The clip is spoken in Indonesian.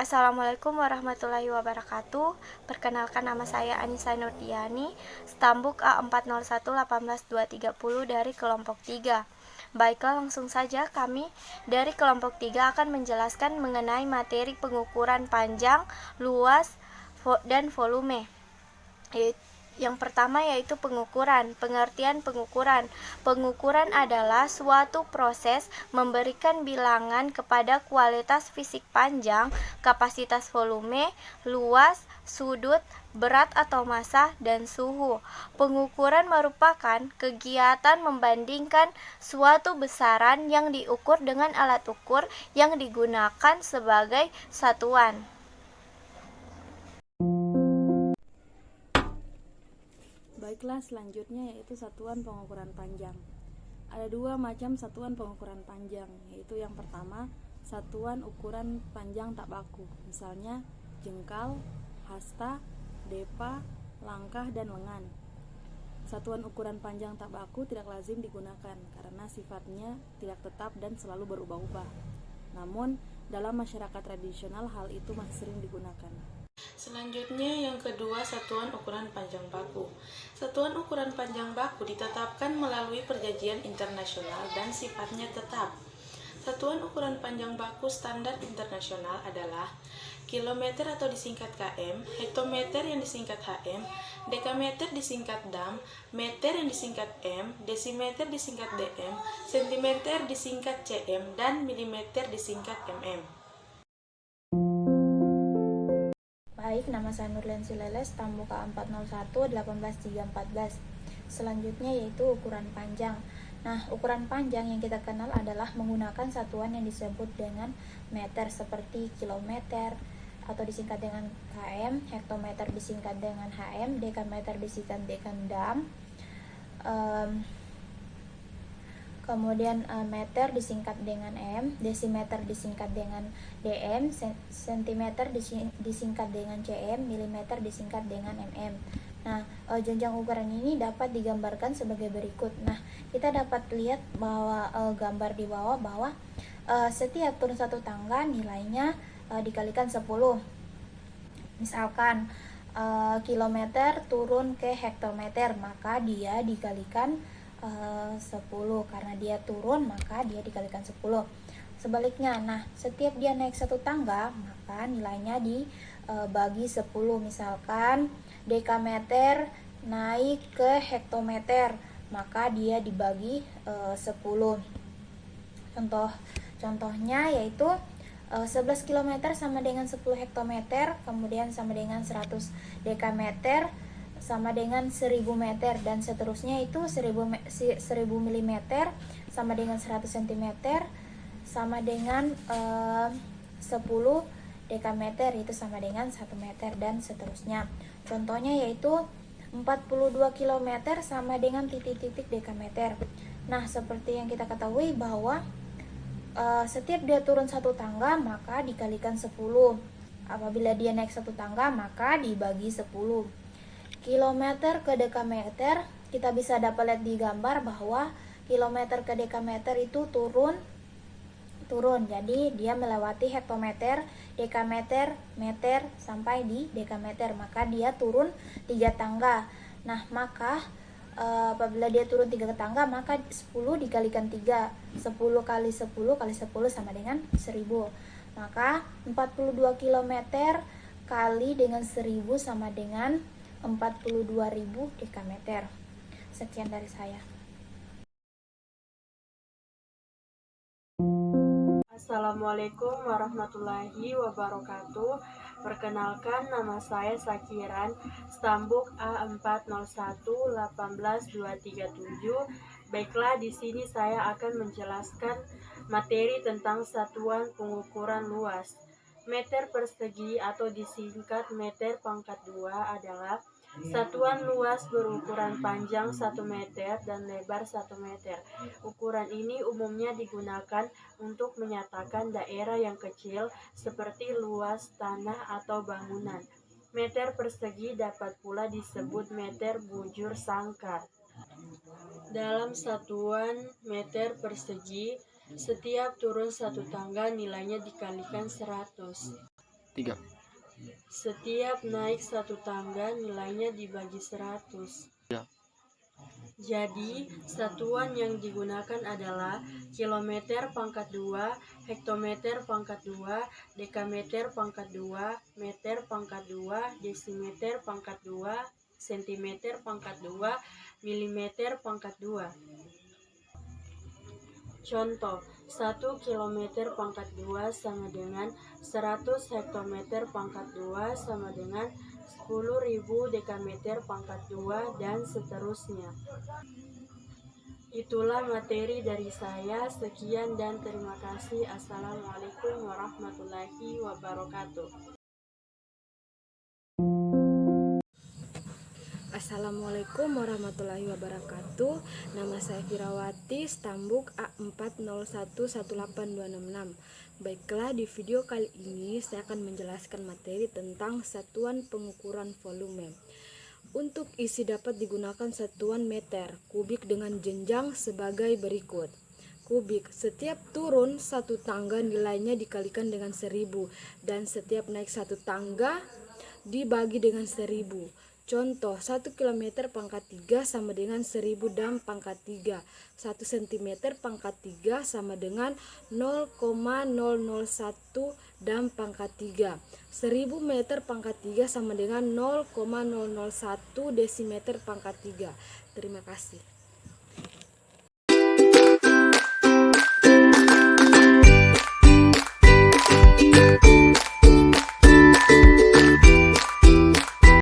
Assalamualaikum warahmatullahi wabarakatuh. Perkenalkan, nama saya Anissa Nurdiani, Stambuk A401-18230 dari kelompok 3. Baiklah, langsung saja kami dari kelompok 3 akan menjelaskan mengenai materi pengukuran panjang, luas, dan volume. Yang pertama yaitu pengukuran. Pengertian pengukuran. Pengukuran adalah suatu proses memberikan bilangan kepada kualitas fisik panjang, kapasitas volume, luas, sudut, berat atau massa, dan suhu. Pengukuran merupakan kegiatan membandingkan suatu besaran yang diukur dengan alat ukur yang digunakan sebagai satuan. Baiklah, selanjutnya yaitu satuan pengukuran panjang. Ada dua macam satuan pengukuran panjang, yaitu yang pertama, satuan ukuran panjang tak baku, misalnya jengkal, hasta, depa, langkah, dan lengan. Satuan ukuran panjang tak baku tidak lazim digunakan karena sifatnya tidak tetap dan selalu berubah-ubah. Namun, dalam masyarakat tradisional hal itu masih sering digunakan. Selanjutnya yang kedua, satuan ukuran panjang baku. Satuan ukuran panjang baku ditetapkan melalui perjanjian internasional dan sifatnya tetap. Satuan ukuran panjang baku standar internasional adalah kilometer atau disingkat km, hektometer yang disingkat hm, dekameter disingkat dam, meter yang disingkat m, desimeter disingkat dm, sentimeter disingkat cm, dan milimeter disingkat mm. Baik, nama saya Nurlian Sileles, Stambuk A401-18314. Selanjutnya yaitu ukuran panjang. Nah, ukuran panjang yang kita kenal adalah menggunakan satuan yang disebut dengan meter seperti kilometer atau disingkat dengan km, hektometer disingkat dengan hm, dekameter disingkat dengan dam, kemudian meter disingkat dengan m, desimeter disingkat dengan dm, sentimeter disingkat dengan cm, milimeter disingkat dengan mm. Nah, jenjang ukuran ini dapat digambarkan sebagai berikut. Nah, kita dapat lihat bahwa gambar di bawah bahwa setiap turun satu tangga nilainya dikalikan 10. Misalkan kilometer turun ke hektometer, maka dia dikalikan 10, karena dia turun maka dia dikalikan 10. Sebaliknya, nah setiap dia naik satu tangga maka nilainya dibagi 10. Misalkan dekameter naik ke hektometer maka dia dibagi 10. Contohnya yaitu 11 km sama dengan 10 hektometer, kemudian sama dengan 100 dekameter sama dengan 1000 meter, dan seterusnya itu 1000 mm sama dengan 100 cm sama dengan 10 dekameter itu sama dengan 1 meter, dan seterusnya. Contohnya yaitu 42 km sama dengan titik-titik dekameter. Nah, seperti yang kita ketahui bahwa setiap dia turun satu tangga maka dikalikan 10. Apabila dia naik satu tangga maka dibagi 10. Kilometer ke dekameter, kita bisa dapat lihat di gambar bahwa kilometer ke dekameter itu turun. Jadi dia melewati hektometer, dekameter, meter sampai di dekameter, maka dia turun 3 tangga. Nah, maka apabila dia turun 3 tangga maka 10 dikalikan 3. 10 kali 10 kali 10 sama dengan 1000. Maka 42 km kali dengan 1000 sama dengan 42.000 dekameter. Sekian dari saya. Assalamualaikum warahmatullahi wabarakatuh. Perkenalkan, nama saya Sakiran, Stambuk A401-18237. Baiklah, di sini saya akan menjelaskan materi tentang satuan pengukuran luas. Meter persegi atau disingkat meter pangkat 2 adalah satuan luas berukuran panjang 1 meter dan lebar 1 meter. Ukuran ini umumnya digunakan untuk menyatakan daerah yang kecil seperti luas tanah atau bangunan. Meter persegi dapat pula disebut meter bujur sangkar. Dalam satuan meter persegi, setiap turun satu tangga nilainya dikalikan 100. 3. Setiap naik satu tangga nilainya dibagi 100. Ya. Jadi, satuan yang digunakan adalah kilometer pangkat 2, hektometer pangkat 2, dekameter pangkat 2, meter pangkat 2, desimeter pangkat 2, sentimeter pangkat 2, milimeter pangkat 2. Contoh, 1 kilometer pangkat 2 sama dengan 100 hektometer pangkat 2 sama dengan 10.000 dekameter pangkat 2 dan seterusnya. Itulah materi dari saya. Sekian dan terima kasih. Assalamualaikum warahmatullahi wabarakatuh. Assalamualaikum warahmatullahi wabarakatuh. Nama saya Firawati, Stambuk A401182266. Baiklah, di video kali ini saya akan menjelaskan materi tentang satuan pengukuran volume. Untuk isi dapat digunakan satuan meter kubik dengan jenjang sebagai berikut. Kubik, setiap turun satu tangga nilainya dikalikan dengan 1000 dan setiap naik satu tangga dibagi dengan 1000. Contoh, 1 km pangkat 3 sama dengan 1000 dam pangkat 3. 1 cm pangkat 3 sama dengan 0,001 dam pangkat 3. 1000 meter pangkat 3 sama dengan 0,001 desimeter pangkat 3. Terima kasih.